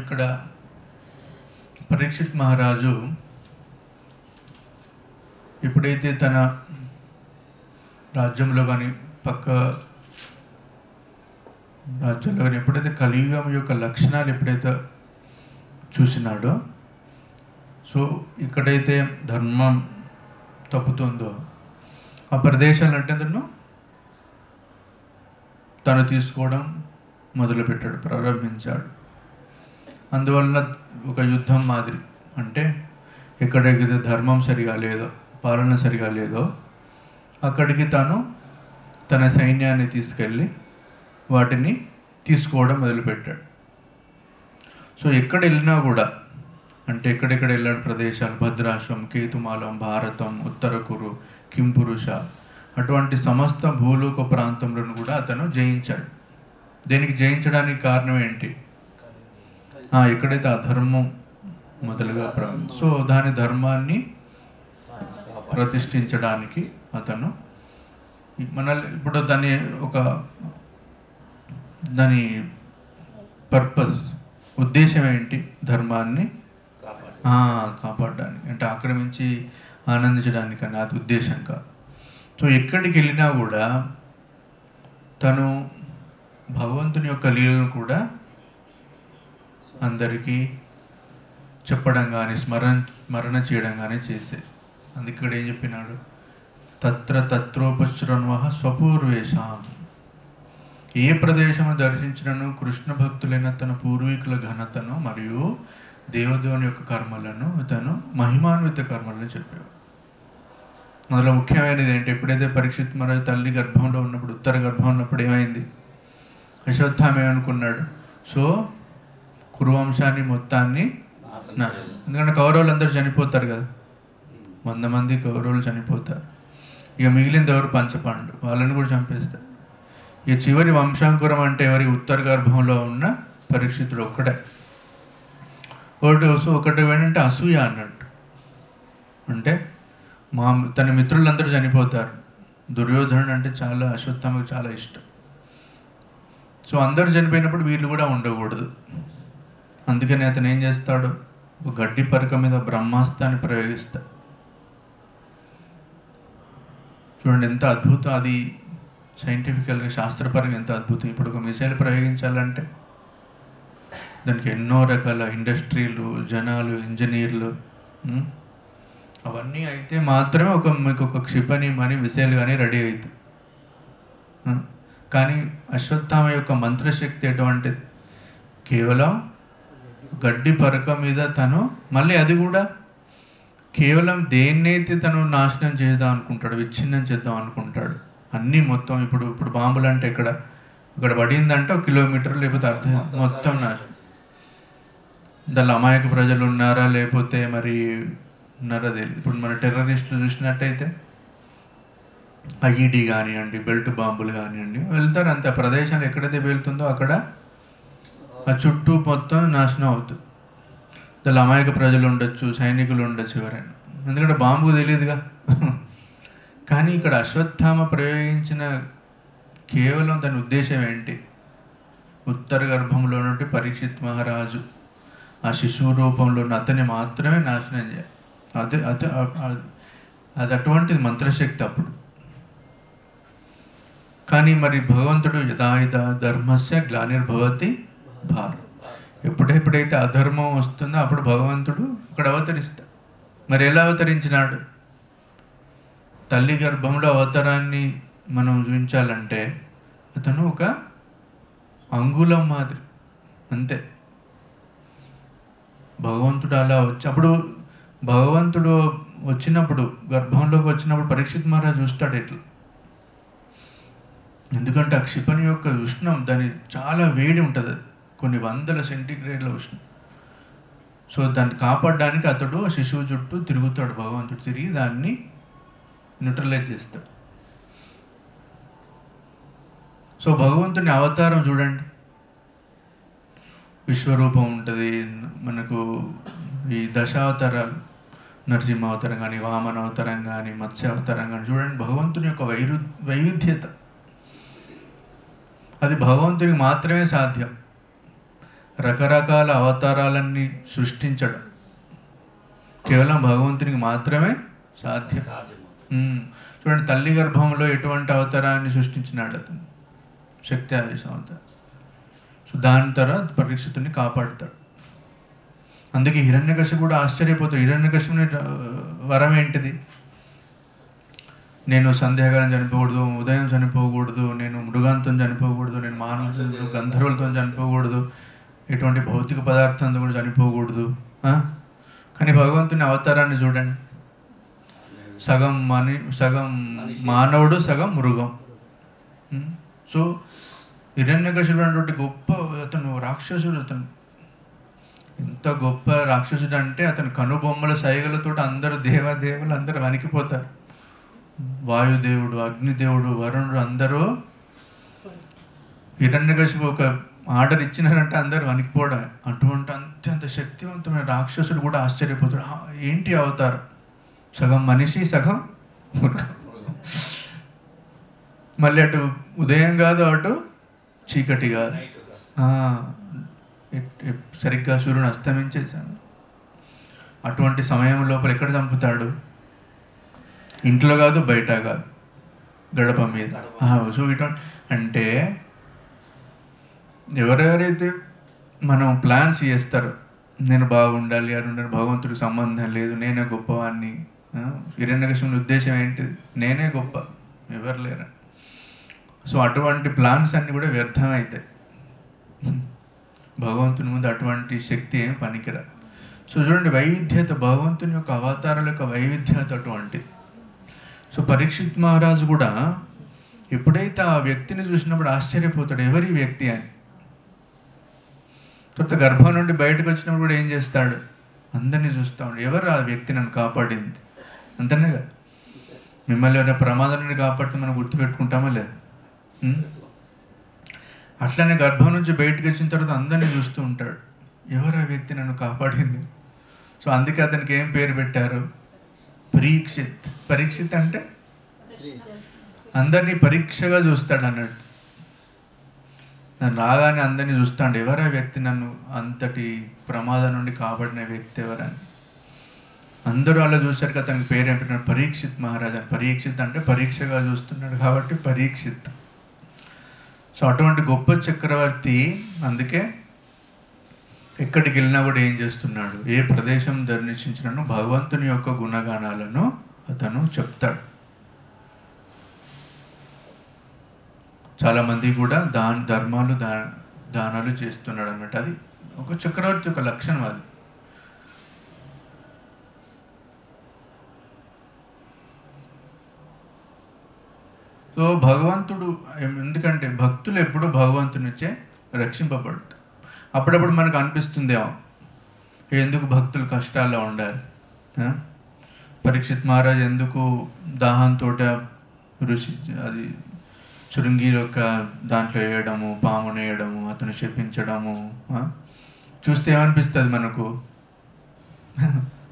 ఇక్కడ పరీక్షిత్ మహారాజు ఎప్పుడైతే తన రాజ్యంలో కానీ పక్క రాజ్యంలో కానీ ఎప్పుడైతే కలియుగం యొక్క లక్షణాలు ఎప్పుడైతే చూసినాడో, సో ఇక్కడైతే ధర్మం తప్పుతుందో ఆ ప్రదేశాలంటే తను తీసుకోవడం మొదలుపెట్టాడు, ప్రారంభించాడు. అందువలన ఒక యుద్ధం మాదిరి, అంటే ఎక్కడైతే ధర్మం సరిగా లేదో, పాలన సరిగా లేదో అక్కడికి తాను తన సైన్యాన్ని తీసుకెళ్ళి వాటిని తీసుకోవడం మొదలుపెట్టాడు. సో ఎక్కడ వెళ్ళినా కూడా, అంటే ఎక్కడెక్కడ వెళ్ళాడు ప్రదేశాలు, భద్రాశ్వం, కేతుమాలం, భారతం, ఉత్తరకురు, కింపురుష, అటువంటి సమస్త భూలోక ప్రాంతంలో కూడా అతను జయించాడు. దీనికి జయించడానికి కారణం ఏంటి? ఎక్కడైతే అధర్మం మొదలుగా సో దాని ధర్మాన్ని ప్రతిష్ఠించడానికి అతను ఇప్పుడు దాని పర్పస్, ఉద్దేశం ఏంటి? ధర్మాన్ని కాపాడడానికి, అంటే ఆక్రమించి ఆనందించడానికి అని అది ఉద్దేశం కాదు. సో ఎక్కడికి వెళ్ళినా కూడా తను భగవంతుని యొక్క లీలను కూడా అందరికీ చెప్పడం కానీ స్మరణ చేయడం కానీ చేసేది. అందుకే ఇక్కడ ఏం చెప్పినాడు? తత్రోపశృణ్వ స్వపూర్వేషాం. ఏ ప్రదేశము దర్శించినను కృష్ణ భక్తులైన తన పూర్వీకుల ఘనతను మరియు దేవదేవుని యొక్క కర్మలను, తను మహిమాన్విత కర్మలను చెప్పాడు. అందులో ముఖ్యమైనది ఏంటి? ఎప్పుడైతే పరీక్షిత్ మహారాజు తల్లి గర్భంలో ఉన్నప్పుడు, ఉత్తర గర్భం ఉన్నప్పుడు ఏమైంది? అశ్వత్థామ ఏమనుకున్నాడు? సో కురువంశాన్ని మొత్తాన్ని ఎందుకంటే కౌరవులు అందరూ చనిపోతారు కదా, 100 మంది కౌరవులు చనిపోతారు. ఇక మిగిలింది ఎవరు? పంచపాండు, వాళ్ళని కూడా చంపేస్తారు. ఇక చివరి వంశాంకురం అంటే ఎవరి? ఉత్తర గర్భంలో ఉన్న పరీక్షితుడు ఒక్కడే. ఒకటి ఏంటంటే అసూయ అన్నట్టు, అంటే తన మిత్రులందరూ చనిపోతారు. దుర్యోధనుడు అంటే చాలా, అశ్వత్థామకు చాలా ఇష్టం. సో అందరూ చనిపోయినప్పుడు వీళ్ళు కూడా ఉండకూడదు. అందుకని అతను ఏం చేస్తాడు? ఒక గడ్డి పరక మీద బ్రహ్మాస్త్రాన్ని ప్రయోగిస్తాడు. చూడండి ఎంత అద్భుతం అది, సైంటిఫికల్గా శాస్త్రపరంగా ఎంత అద్భుతం. ఇప్పుడు ఒక మిసైల్ ప్రయోగించాలంటే దానికి ఎన్నో రకాల ఇండస్ట్రీలు, జనాలు, ఇంజనీర్లు అవన్నీ అయితే మాత్రమే మీకు ఒక క్షిపణి కానీ మిసైల్ కానీ రెడీ అవుతుంది. కానీ అశ్వత్థామ యొక్క మంత్రశక్తి ఎటువంటిది? కేవలం గడ్డి పరక మీద తను, మళ్ళీ అది కూడా కేవలం దేన్నైతే తను నాశనం చేద్దాం అనుకుంటాడు, విచ్ఛిన్నం చేద్దాం అనుకుంటాడు, అన్నీ మొత్తం. ఇప్పుడు బాంబులు అంటే ఇక్కడ పడిందంటే 1 కిలోమీటర్ లేకపోతే అర్థం మొత్తం నాశనం. దానిలో అమాయక ప్రజలు ఉన్నారా లేకపోతే మరి ఉన్నారా తెలియదు. ఇప్పుడు మన టెర్రరిస్టులు చూసినట్టయితే ఐఈడి కానివ్వండి, బెల్ట్ బాంబులు కానివ్వండి, వెళ్తారు అంతే. ఆ ప్రదేశాలు ఎక్కడైతే వెళ్తుందో అక్కడ ఆ చుట్టూ మొత్తం నాశనం అవుతుంది. దానిలో అమాయక ప్రజలు ఉండొచ్చు, సైనికులు ఉండొచ్చు, ఎవరైనా, ఎందుకంటే బాంబుకు తెలియదుగా. కానీ ఇక్కడ అశ్వత్థామ ప్రయోగించిన కేవలం దాని ఉద్దేశం ఏంటి? ఉత్తర గర్భంలో నుండి పరీక్షిత్ మహారాజు ఆ శిశువు రూపంలో ఉన్న అతన్ని మాత్రమే నాశనం చేయాలి. అది అటువంటిది మంత్రశక్తి అప్పుడు. కానీ మరి భగవంతుడు యథా ధర్మస్య గ్లానిర్భవతి భారత్, ఎప్పుడైతే అధర్మం వస్తుందో అప్పుడు భగవంతుడు ఇక్కడ అవతరిస్తాడు. మరి ఎలా అవతరించినాడు? తల్లి గర్భంలో అవతారాన్ని మనం చూపించాలంటే అతను ఒక అంగుళం మాదిరి అంతే. భగవంతుడు అలా అప్పుడు భగవంతుడు వచ్చినప్పుడు, గర్భంలోకి వచ్చినప్పుడు పరీక్షిత్ మహారాజు చూస్తాడు ఎట్లా. ఎందుకంటే ఆ క్షిపణి యొక్క ఉష్ణం, దాని చాలా వేడి ఉంటుంది, కొన్ని 100 సెంటీగ్రేడ్ల ఉష్ణం. సో దాన్ని కాపాడడానికి అతడు శిశువు చుట్టూ తిరుగుతాడు. భగవంతుడు తిరిగి దాన్ని న్యూట్రలైజ్ చేస్తాడు. సో భగవంతుని అవతారం చూడండి, విశ్వరూపం ఉంటుంది మనకు. ఈ దశావతారాలు, నరసింహ అవతారం కానీ, వామన అవతారం కానీ, మత్స్య అవతారం కానీ చూడండి. భగవంతుని యొక్క వైవిధ్యత అది భగవంతునికి మాత్రమే సాధ్యం. రకరకాల అవతారాలన్నీ సృష్టించడం కేవలం భగవంతునికి మాత్రమే సాధ్యం. చూడండి, తల్లి గర్భంలో ఎటువంటి అవతారాన్ని సృష్టించినాడు అతను, శక్తి ఆవేశం అవతారం. సో దాని తర్వాత పరీక్షితుని కాపాడుతాడు. అందుకే హిరణ్యకశిపుడు కూడా ఆశ్చర్యపోతాడు. హిరణ్యకశిపుని వరం ఏంటిది? నేను సంధ్యాకాలం చనిపోకూడదు, ఉదయం చనిపోకూడదు, నేను మృగాంతో చనిపోకూడదు, నేను మానవులతో గంధర్వులతో చనిపోకూడదు, ఎటువంటి భౌతిక పదార్థంతో కూడా చనిపోకూడదు. కానీ భగవంతుని అవతారాన్ని చూడండి, సగం మానవుడు, సగం మృగం. సో హిరణ్యకశిపుడు అటువంటి గొప్ప అతను రాక్షసుడు. అతను ఎంత గొప్ప రాక్షసుడు అంటే అతను కనుబొమ్మల సైగలతో అందరూ దేవదేవులు అందరూ వణికిపోతారు. వాయుదేవుడు, అగ్నిదేవుడు, వరుణుడు అందరూ హిరణ్యకశిపు ఒక ఆర్డర్ ఇచ్చినారంటే అందరూ వణికిపోవడం. అటువంటి అత్యంత శక్తివంతమైన రాక్షసుడు కూడా ఆశ్చర్యపోతాడు. ఏంటి అవతారం? సగం మనిషి, సగం మృగం. మళ్ళీ అటు ఉదయం కాదు, అటు చీకటి కాదు, సరిగ్గా సూర్యుని అస్తమించేశాను. అటువంటి సమయం లోపల ఎక్కడ చంపుతాడు? ఇంట్లో కాదు, బయట కాదు, గడప మీద. సో ఇటువంటి అంటే ఎవరెవరైతే మనం ప్లాన్స్ చేస్తారో, నేను బాగుండాలి, అది ఉండాలి, భగవంతుడికి సంబంధం లేదు, నేనే గొప్పవాడిని. హిరణ్యకశిపుని ఉద్దేశం ఏంటిది? నేనే గొప్ప, ఎవరు లేరు. సో అటువంటి ప్లాన్స్ అన్నీ కూడా వ్యర్థమవుతాయి. భగవంతుని ముందు అటువంటి శక్తి ఏమి పనికిరా. సో చూడండి, వైవిధ్యత, భగవంతుని యొక్క అవతారాల యొక్క వైవిధ్యత అటువంటిది. సో పరీక్షిత్ మహారాజు కూడా ఎప్పుడైతే ఆ వ్యక్తిని చూసినప్పుడు ఆశ్చర్యపోతాడు, ఎవరి వ్యక్తి అని. తర్వాత గర్భం నుండి బయటకు వచ్చినప్పుడు కూడా ఏం చేస్తాడు? అందరినీ చూస్తూ ఉంటాడు, ఎవరు ఆ వ్యక్తి నన్ను కాపాడింది. అంతనే కదా, మిమ్మల్ని ఏమైనా ప్రమాదం నుండి కాపాడితే మనం గుర్తుపెట్టుకుంటామా లేదు? అట్లనే గర్భం నుంచి బయటకు వచ్చిన తర్వాత అందరినీ చూస్తూ ఉంటాడు, ఎవరు ఆ వ్యక్తి నన్ను కాపాడింది. సో అందుకే అతనికి ఏం పేరు పెట్టారు? పరీక్షిత్. పరీక్షిత్ అంటే అందరినీ పరీక్షగా చూస్తాడు అన్నట్టు. నన్ను రాగానే అందరినీ చూస్తాడు, ఎవరా వ్యక్తి నన్ను అంతటి ప్రమాదం నుండి కాపాడిన వ్యక్తి ఎవరని. అందరూ అలా చూసారు, అతనికి పేరు ఏం పెట్టినాడు? పరీక్షిత్ మహారాజా. పరీక్షిత్ అంటే పరీక్షగా చూస్తున్నాడు కాబట్టి పరీక్షిత్. సో అటువంటి గొప్ప చక్రవర్తి అందుకే ఎక్కడికి వెళ్ళినా కూడా ఏం చేస్తున్నాడు? ఏ ప్రదేశం దర్శించినను భగవంతుని యొక్క గుణగానాలను అతను చెప్తాడు. చాలామంది కూడా ధర్మాలు దానాలు చేస్తున్నాడు అన్నట్టు. అది ఒక చక్రవర్తి యొక్క లక్షణం. అది సో భగవంతుడు, ఎందుకంటే భక్తులు ఎప్పుడూ భగవంతుని నుంచే రక్షింపబడతారు. అప్పుడప్పుడు మనకు అనిపిస్తుందేమో, ఎందుకు భక్తులు కష్టాల్లో ఉండాలి? పరీక్షిత్ మహారాజ్ ఎందుకు దాహంతో ఋషి అది శృంగి యొక్క దాంట్లో వేయడము, పామును వేయడము, అతను శపించడము చూస్తే ఏమనిపిస్తుంది మనకు?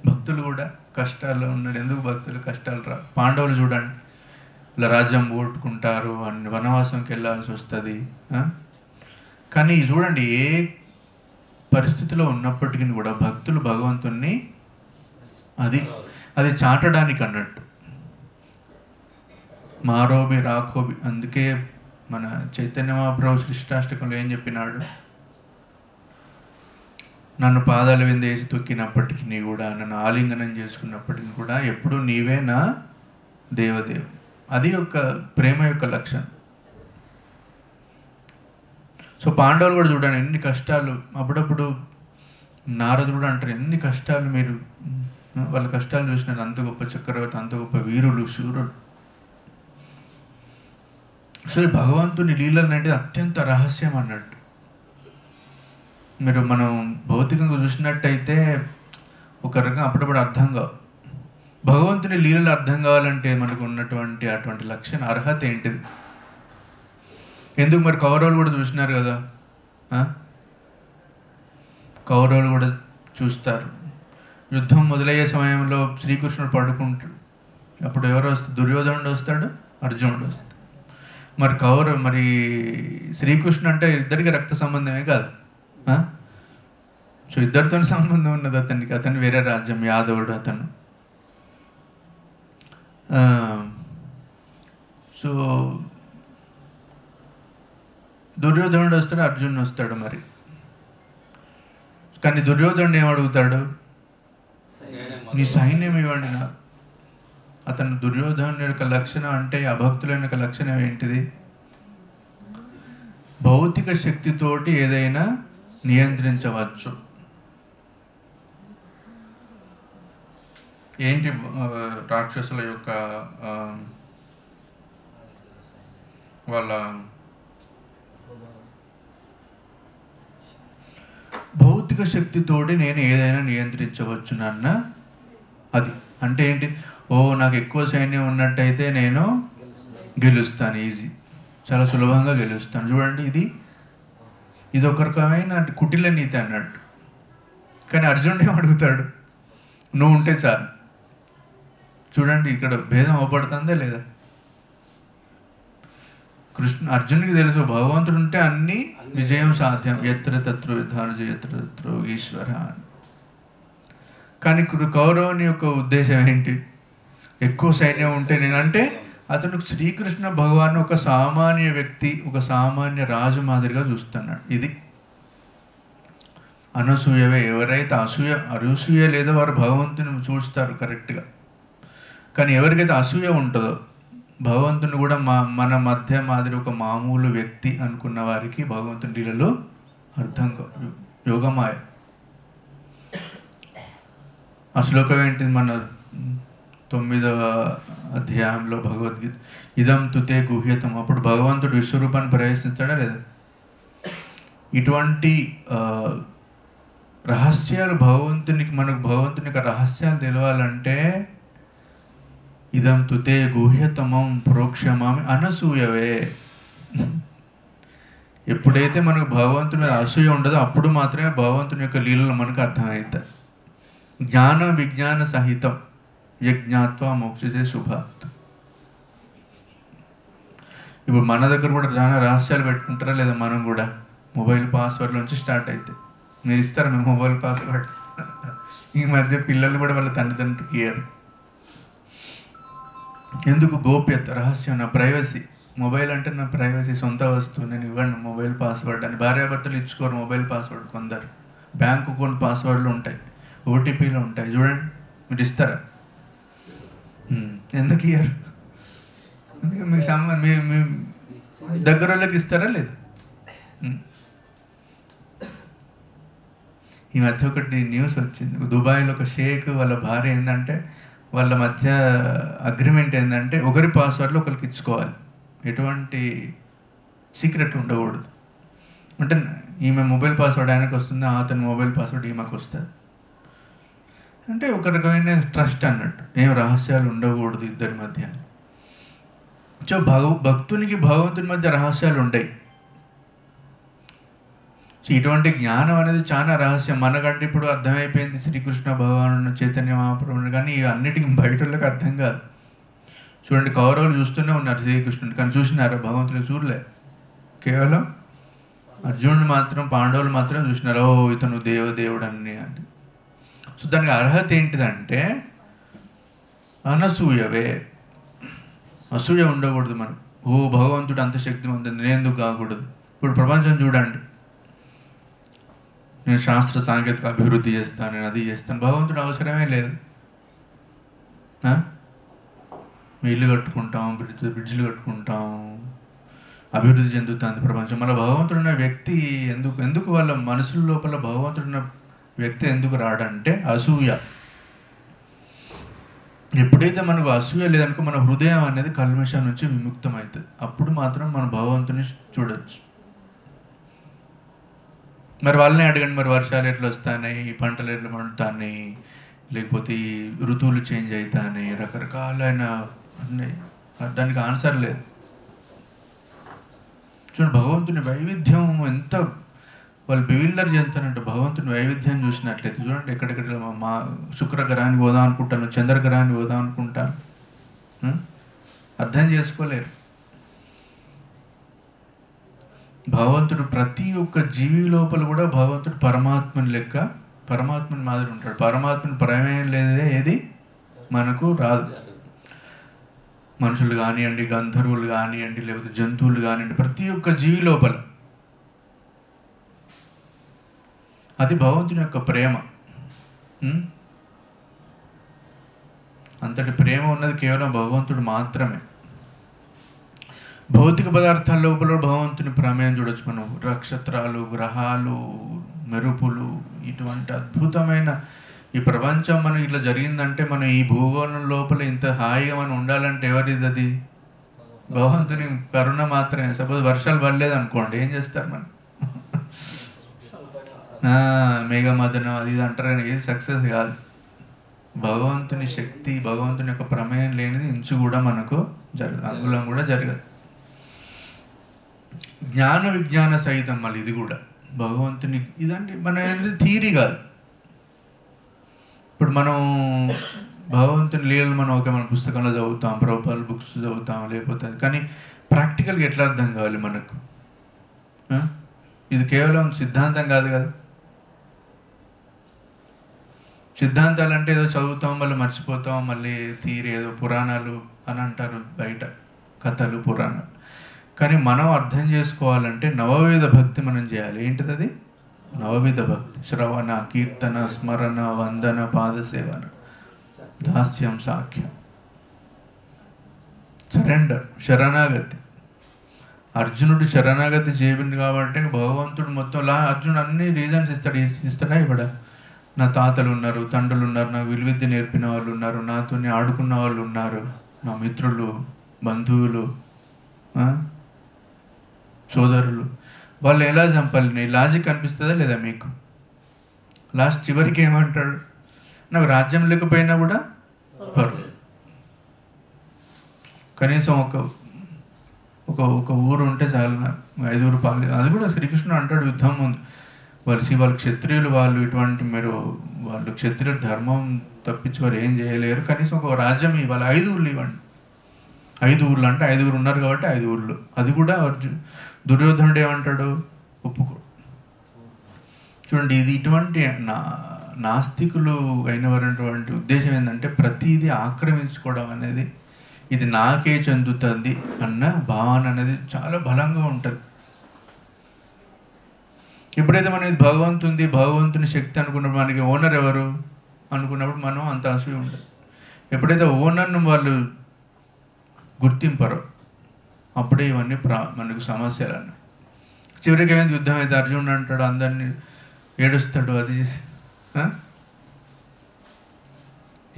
భక్తులు కూడా కష్టాల్లో ఉన్నాడు, ఎందుకు భక్తులు కష్టాలు రా? పాండవులు చూడండి, ఇలా రాజ్యం పోగొట్టుకుంటారు, వనవాసంకి వెళ్ళాల్సి వస్తుంది. కానీ చూడండి, ఏ పరిస్థితిలో ఉన్నప్పటికీ కూడా భక్తులు భగవంతుణ్ణి అది చాటడానికి అన్నట్టు. మారోబి రాఖోబి. అందుకే మన చైతన్య మహాప్రభు సృష్టాష్టకంలో ఏం చెప్పినాడు? నన్ను పాదాల వింద వేసి తొక్కినప్పటికీ కూడా, నన్ను ఆలింగనం చేసుకున్నప్పటికీ కూడా ఎప్పుడు నీవే నా దేవదేవు. అది యొక్క ప్రేమ యొక్క లక్షణం. సో పాండవులు కూడా చూడండి, ఎన్ని కష్టాలు. అప్పుడప్పుడు నారదుడు కూడా అంటారు, ఎన్ని కష్టాలు మీరు వాళ్ళ కష్టాలు చూసినారు. అంత గొప్ప చక్రవర్తి, అంత గొప్ప వీరులు, శూరులు. సో ఈ భగవంతుని లీలలు అనేది అత్యంత రహస్యం అన్నట్టు. మనం భౌతికంగా చూసినట్టయితే ఒక రకంగా అప్పుడప్పుడు అర్థం కావు. భగవంతుని లీలలు అర్థం కావాలంటే మనకు ఉన్నటువంటి అటువంటి లక్షణ అర్హత ఏంటిది? ఎందుకు మరి కౌరవులు కూడా చూసినారు కదా, కౌరవులు కూడా చూస్తారు. యుద్ధం మొదలయ్యే సమయంలో శ్రీకృష్ణుడు పడుకుంటాడు, అప్పుడు ఎవరు వస్తారు? దుర్యోధనుడు వస్తాడు, అర్జునుడు వస్తాడు. మరి శ్రీకృష్ణుడు అంటే ఇద్దరికి రక్త సంబంధమే కాదు, సో ఇద్దరితో సంబంధం ఉన్నది అతనికి. అతను వేరే రాజ్యం, యాదవుడు అతను. సో దుర్యోధనుడు వస్తాడు, అర్జునుడు వస్తాడు మరి. కానీ దుర్యోధనుడు ఏమడుగుతాడు? నీ సైన్యం ఇవ్వండి నాకు. అతను దుర్యోధను యొక్క లక్షణం అంటే, అభక్తులైన యొక్క లక్షణం ఏంటిది? భౌతిక శక్తితోటి ఏదైనా నియంత్రించవచ్చు. ఏంటి రాక్షసుల యొక్క వాళ్ళ భౌతిక శక్తితోటి నేను ఏదైనా నియంత్రించవచ్చు నాన్న. అది అంటే ఏంటి? నాకు ఎక్కువ సైన్యం ఉన్నట్టయితే నేను గెలుస్తాను, ఈజీ, చాలా సులభంగా గెలుస్తాను. చూడండి, ఇది ఒక రకమైన కుటిల నీతి అన్నట్టు. కానీ అర్జునుడు ఏం అడుగుతాడు? నువ్వు ఉంటే చాలు. చూడండి, ఇక్కడ భేదం అవపడుతుందా లేదా? అర్జునుడికి తెలుసు భగవంతుడు ఉంటే అన్ని విజయం సాధ్యం. ఎత్ర తత్ర విధానం ఎత్ర తత్ర ఈశ్వర. కానీ కౌరవుని యొక్క ఉద్దేశం ఏంటి? ఎక్కువ సైన్యం ఉంటే నేనంటే అతను శ్రీకృష్ణ భగవాన్ ఒక సామాన్య వ్యక్తి, ఒక సామాన్య రాజు మాదిరిగా చూస్తున్నాడు. ఇది అనసూయవే. ఎవరైతే అసూయ లేదో వారు భగవంతుని చూస్తారు కరెక్ట్గా. కానీ ఎవరికైతే అసూయ ఉంటుందో, భగవంతుని కూడా మన మధ్య మాదిరి ఒక మామూలు వ్యక్తి అనుకున్న వారికి భగవంతుని లీలలో అర్థం యోగమాయ. ఆ శ్లోకం ఏంటిది? మన 9వ అధ్యాయంలో భగవద్గీత, ఇదం తుతే గుహ్యతం. అప్పుడు భగవంతుడు విశ్వరూపాన్ని ప్రవేశిస్తాడా లేదా? ఇటువంటి రహస్యాలు మనకు భగవంతుని యొక్క రహస్యాలు తెలియాలంటే ఇదం తుతే గుహ్యతమం ప్రోక్షమామి అనసూయవే. ఎప్పుడైతే మనకు భగవంతుని మీద అసూయ ఉండదో అప్పుడు మాత్రమే భగవంతుని యొక్క లీలలు మనకు అర్థమవుతాయి. జ్ఞాన విజ్ఞాన సహితం యజ్ఞాత్వ మోక్షసే శుభాత్. ఇప్పుడు మన దగ్గర కూడా చాలా రహస్యాలు పెట్టుకుంటారా లేదా? మనం కూడా మొబైల్ పాస్వర్డ్ నుంచి స్టార్ట్ అయితే మీరు ఇస్తారా మీ మొబైల్ పాస్వర్డ్? ఈ మధ్య పిల్లలు కూడా వాళ్ళ తల్లిదండ్రులకి ఇయ్యరు. ఎందుకు? గోప్యత, రహస్యం, నా ప్రైవసీ. మొబైల్ అంటే నా ప్రైవసీ, సొంత వస్తువు, నేను ఇవ్వండి మొబైల్ పాస్వర్డ్ అని. భార్యాభర్తలు ఇచ్చుకోరు మొబైల్ పాస్వర్డ్. కొందరు బ్యాంక్ అకౌంట్ పాస్వర్డ్లు ఉంటాయి, ఓటీపీలు ఉంటాయి. చూడండి, మీరు ఇస్తారా? ఎందుకు ఇయ్యరు? మీ దగ్గర వాళ్ళకి ఇస్తారా లేదు? ఈ మధ్య ఒకటి న్యూస్ వచ్చింది. దుబాయ్లో ఒక షేక్ వాళ్ళ భార్య ఏంటంటే, వాళ్ళ మధ్య అగ్రిమెంట్ ఏంటంటే ఒకరి పాస్వర్డ్లు ఒకరికి ఇచ్చుకోవాలి, ఎటువంటి సీక్రెట్లు ఉండకూడదు. అంటే ఈమె మొబైల్ పాస్వర్డ్ ఆయనకు వస్తుంది, అతని మొబైల్ పాస్వర్డ్ ఈమెకు వస్తుంది. అంటే ఒక రకమైన ట్రస్ట్ అన్నట్టు, ఏం రహస్యాలు ఉండకూడదు ఇద్దరి మధ్య. సో భక్తునికి భగవంతుని మధ్య రహస్యాలు ఉంటాయి. సో ఇటువంటి జ్ఞానం అనేది చాలా రహస్యం. మనకంటే ఇప్పుడు అర్థమైపోయింది శ్రీకృష్ణ భగవాను, చైతన్య మహాప్రభుని, కానీ అన్నిటికీ బయటలకు అర్థం కాదు. చూడండి, కౌరవులు చూస్తూనే ఉన్నారు శ్రీకృష్ణుని, కానీ చూసినారా? భగవంతుని చూడలే. కేవలం అర్జునుడు మాత్రం, పాండవులు మాత్రం చూసినారు, ఇతను దేవదేవుడు అని. అంటే సో దానికి అర్హత ఏంటిదంటే అనసూయవే. అసూయ ఉండకూడదు మనం. భగవంతుడు అంత శక్తివంతుడు, నేనెందుకు కాకూడదు? ఇప్పుడు ప్రపంచం చూడండి, నేను శాస్త్ర సాంకేతిక అభివృద్ధి చేస్తాను, నేను అది చేస్తాను. భగవంతుడు అవసరమే లేదు. మీ ఇల్లు కట్టుకుంటాం, బ్రిడ్జ్లు కట్టుకుంటాం, అభివృద్ధి చెందుతుంది ప్రపంచం. మళ్ళీ భగవంతుడున్న వ్యక్తి ఎందుకు వాళ్ళ మనసుల లోపల భగవంతుడున్న వ్యక్తి ఎందుకు రాడంటే అసూయ. ఎప్పుడైతే మనకు అసూయ లేదనుకో మన హృదయం అనేది కల్మషం నుంచి విముక్తం అవుతుంది. అప్పుడు మాత్రం మనం భగవంతుని చూడొచ్చు. మరి వాళ్ళని అడగండి, మరి వర్షాలు ఎట్లా వస్తాయి, పంటలు ఎట్లా పండుతాయి, లేకపోతే ఈ ఋతువులు చేంజ్ అవుతాయి, రకరకాలైన అన్నీ, దానికి ఆన్సర్ లేదు. చూడండి, భగవంతుని వైవిధ్యం ఎంత వాళ్ళు బివిల్డర్ చెందుతానంటే భగవంతుని వైవిధ్యం చూసినట్లయితే. చూడండి, ఎక్కడెక్కడ మా శుక్రగ్రహానికి పోదాం అనుకుంటాను, చంద్రగ్రహానికి పోదాం అనుకుంటాను, అర్థం చేసుకోలేరు. భగవంతుడు ప్రతి ఒక్క జీవి లోపల కూడా భగవంతుడు పరమాత్మని లెక్క, పరమాత్మని మాదిరి ఉంటాడు. పరమాత్మని ప్రమేయం లేదే ఏది మనకు రాదు. మనుషులు కానివ్వండి, గంధర్వులు కానివ్వండి, లేకపోతే జంతువులు కానివ్వండి, ప్రతి ఒక్క జీవి లోపల అది భగవంతుని యొక్క ప్రేమ. అంతటి ప్రేమ ఉన్నది కేవలం భగవంతుడు మాత్రమే. భౌతిక పదార్థాల లోపల భగవంతుని ప్రమేయం చూడొచ్చు మనం. నక్షత్రాలు, గ్రహాలు, మెరుపులు, ఇటువంటి అద్భుతమైన ఈ ప్రపంచం మనం ఇట్లా జరిగిందంటే, మనం ఈ భూగోళం లోపల ఇంత హాయిగా మనం ఉండాలంటే ఎవరిది? అది భగవంతుని కరుణ మాత్రమే. సపోజ్ వర్షాలు పడలేదు అనుకోండి, ఏం చేస్తారు మనం? మేఘమదనం అది ఇది అంటారు, కానీ ఏది సక్సెస్ కాదు. భగవంతుని శక్తి, భగవంతుని యొక్క ప్రమేయం లేనిది ఇంచు కూడా మనకు జరగదు, అంగుళం కూడా జరగదు. జ్ఞాన విజ్ఞాన సహితం మళ్ళీ ఇది కూడా భగవంతుని. ఇదంటే మన థియరీ కాదు. ఇప్పుడు మనం భగవంతుని లీలలు మనం మన పుస్తకంలో చదువుతాం, ప్రభుపాల బుక్స్ చదువుతాం, లేకపోతే కానీ ప్రాక్టికల్గా ఎట్లా అర్థం కావాలి మనకు? ఇది కేవలం సిద్ధాంతం కాదు కదా. సిద్ధాంతాలు అంటే ఏదో చదువుతాం, మళ్ళీ మర్చిపోతాం, మళ్ళీ థియరీ ఏదో పురాణాలు అని అంటారు బయట, కథలు, పురాణాలు. కానీ మనం అర్థం చేసుకోవాలంటే నవవిధ భక్తి మనం చేయాలి. ఏంటిది అది? నవవిధ భక్తి. శ్రవణ, కీర్తన, స్మరణ, వందన, పాదసేవన, దాస్యం, సాఖ్యం, సరెండర్, శరణాగతి. అర్జునుడు శరణాగతి చేయండి కాబట్టి భగవంతుడు మొత్తం అర్జునుడు అన్ని రీజన్స్ ఇస్తాడా? ఇవ్వడా? నా తాతలు ఉన్నారు, తండ్రులు ఉన్నారు, నాకు విలువిద్య నేర్పిన వాళ్ళు ఉన్నారు, నాతో ఆడుకున్న వాళ్ళు ఉన్నారు, నా మిత్రులు, బంధువులు, సోదరులు, వాళ్ళు ఎలా చంపాలి? లాజిక్ అనిపిస్తుందా లేదా మీకు? లాస్ట్ చివరికి ఏమంటాడు? నాకు రాజ్యం లేకపోయినా కూడా పర్లేదు, కనీసం ఒక ఊరు ఉంటే చాలు, 5 ఊరు పాలి. అది కూడా శ్రీకృష్ణుడు అంటాడు యుద్ధం ముందు, వాళ్ళు క్షత్రియులు, వాళ్ళు ఇటువంటి వాళ్ళు క్షత్రియుల ధర్మం తప్పించి వారు ఏం చేయలేరు, కనీసం ఒక రాజ్యం ఇవ్వాలి, 5 ఊళ్ళు ఇవ్వండి. 5 ఊళ్ళు అంటే 5 ఉన్నారు కాబట్టి 5 ఊళ్ళు. అది కూడా దుర్యోధనుడు ఏమంటాడు? ఒప్పుకో. చూడండి, ఇది ఇటువంటి నాస్తికులు అయినటువంటి ఉద్దేశం ఏంటంటే ప్రతిదీ ఆక్రమించుకోవడం అనేది, ఇది నాకే చెందుతుంది అన్న భావన అనేది చాలా బలంగా ఉంటుంది. ఎప్పుడైతే మనం ఇది భగవంతుని శక్తి అనుకున్నప్పుడు, మనకి ఓనర్ ఎవరు అనుకున్నప్పుడు మనం అంత అసూయ ఉండదు. ఎప్పుడైతే ఓనర్ను వాళ్ళు గుర్తింపరో అప్పుడే ఇవన్నీ మనకు సమస్యలు అన్న. చివరికి ఏమైంది? యుద్ధం అయితే అర్జునుడు అంటాడు, అందరినీ ఏడుస్తాడు. అది